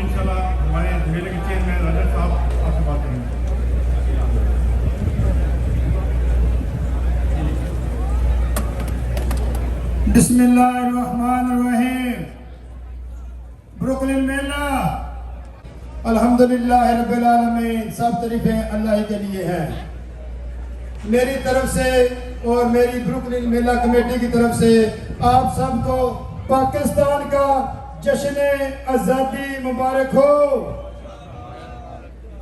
इंशाल्लाह हमारे मेले के चेयरमैन राजा साहब आपसे बात करेंगे। बिस्मिल्लाहिर्रहमानिर्रहीम। ब्रुकलिन मेला अल्हम्दुलिल्लाह रब्बिल आलमीन, सब तारीफें अल्लाह ही के लिए हैं। मेरी तरफ से और मेरी ब्रुकलिन मेला कमेटी की तरफ से आप सबको पाकिस्तान का जश्न आज़ादी मुबारक हो।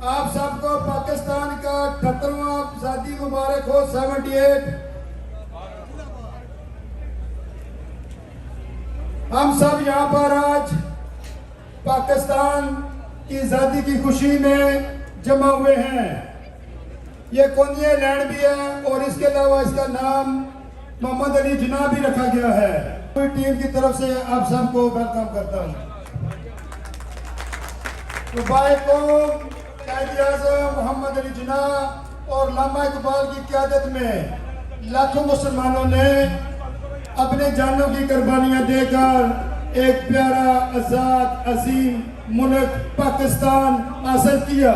आप सबको पाकिस्तान का 78वां आज़ादी मुबारक हो। 78 हम सब यहाँ पर आज पाकिस्तान की आज़ादी की खुशी में जमा हुए हैं। ये कोनिया लैंड भी है और इसके अलावा इसका नाम मोहम्मद अली जिन्ना भी रखा गया है। पूरी टीम की तरफ से आप सबको वेलकम करता हूँ। कायद-ए-आज़म मोहम्मद अली जिन्ना और अल्लामा इकबाल की क़यादत में लाखों मुसलमानों ने अपने जानों की कुर्बानियां देकर एक प्यारा आजाद अजीम मुल्क पाकिस्तान हासिल किया।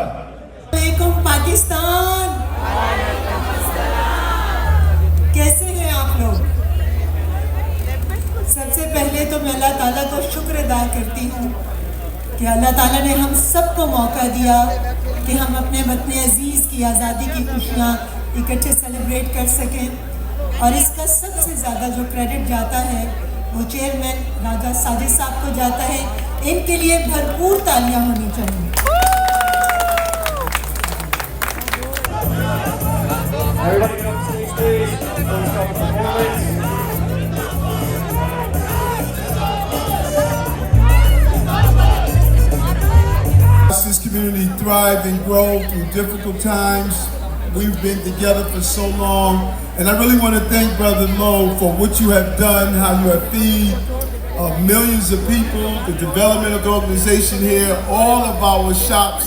पाकिस्तान, कैसे हैं आप लोग? सबसे पहले तो मैं अल्लाह ताला को शुक्र अदा करती हूँ कि अल्लाह ताला ने हम सबको मौका दिया कि हम अपने वतन अजीज़ की आज़ादी की खुशियाँ इकट्ठे सेलिब्रेट कर सकें। और इसका सबसे ज़्यादा जो क्रेडिट जाता है वो चेयरमैन राजा साजिद साहब को जाता है। इनके लिए भरपूर तालियां होनी चाहिए। This community thrived and grow through difficult times. We've been together for so long, and I really want to thank Brother Lowe for what you have done, how you have fed millions of people, the development of the organization here, all of our shops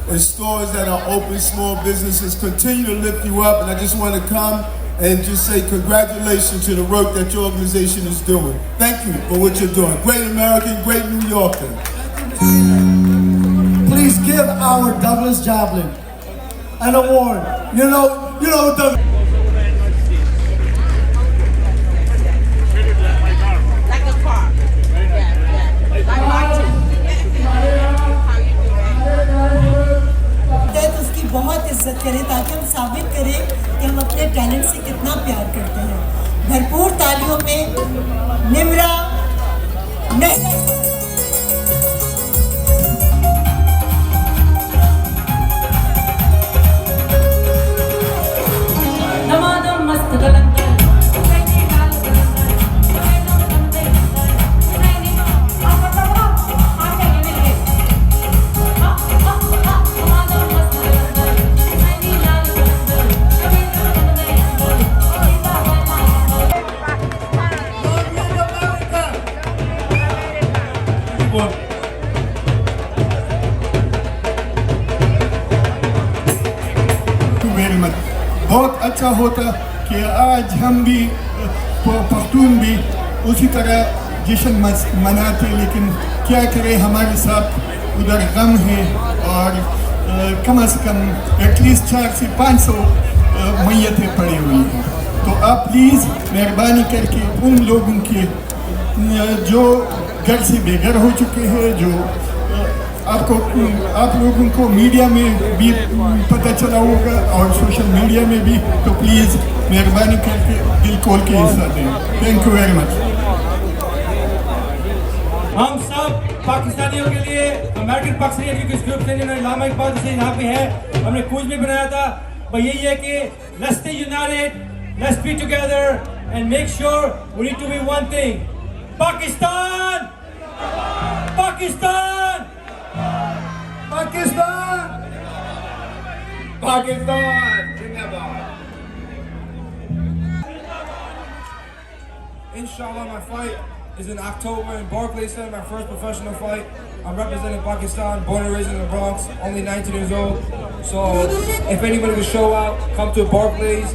and stores that are open, small businesses continue to lift you up, and I just want to come and just say congratulations to the work that your organization is doing. Thank you for what you're doing. Great American, great New Yorker. Please give our Douglas Javelin an award. You know Douglas. उसकी बहुत इज्जत करें ताकि हम साबित करें कि हम अपने टैलेंट से कितना प्यार करते हैं। भरपूर तालियों में निम्रा बहुत अच्छा होता कि आज हम भी पख्तून भी उसी तरह जश्न मनाते, लेकिन क्या करें हमारे साथ उधर गम है और कम से कम एटलीस्ट 400 से 500 मैयतें पड़ी हुई हैं। तो आप प्लीज़ मेहरबानी करके उन लोगों के जो घर से बेघर हो चुके हैं, जो आप लोगों को मीडिया में भी पता चला होगा और सोशल मीडिया में भी, तो प्लीज़ मेहरबानी करके दिल खोल के हिस्सा दें। Thank you very much. हम सब पाकिस्तानियों के लिए अमेरिकन पाकिस्तानी एजुकेशन ग्रुप से अल्लामा इकबाल से यहाँ पे है, हमने कुछ भी बनाया था। पर यही है कि let's stay united, let's be together and make sure we need to be one thing. Pakistan! Pakistan! Pakistan! Pakistan! Inshallah, my fight is in October in Barclays Center, my first professional fight. I'm representing Pakistan, born and raised in the Bronx, only 19 years old. So if anybody will show out, come to Barclays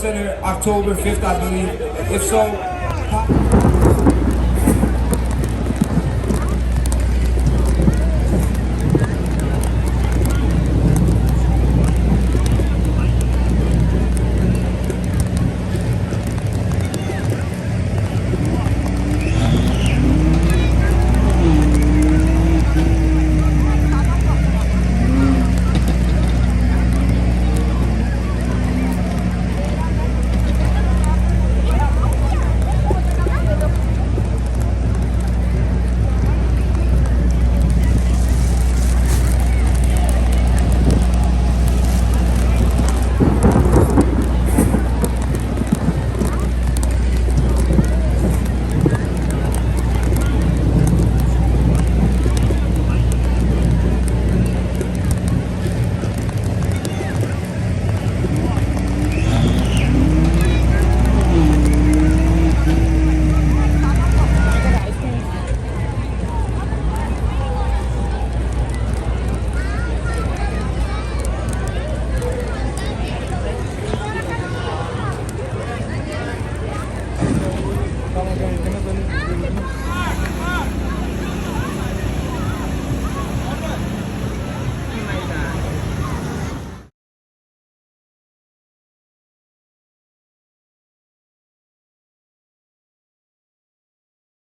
Center, October 5th, I believe. If so,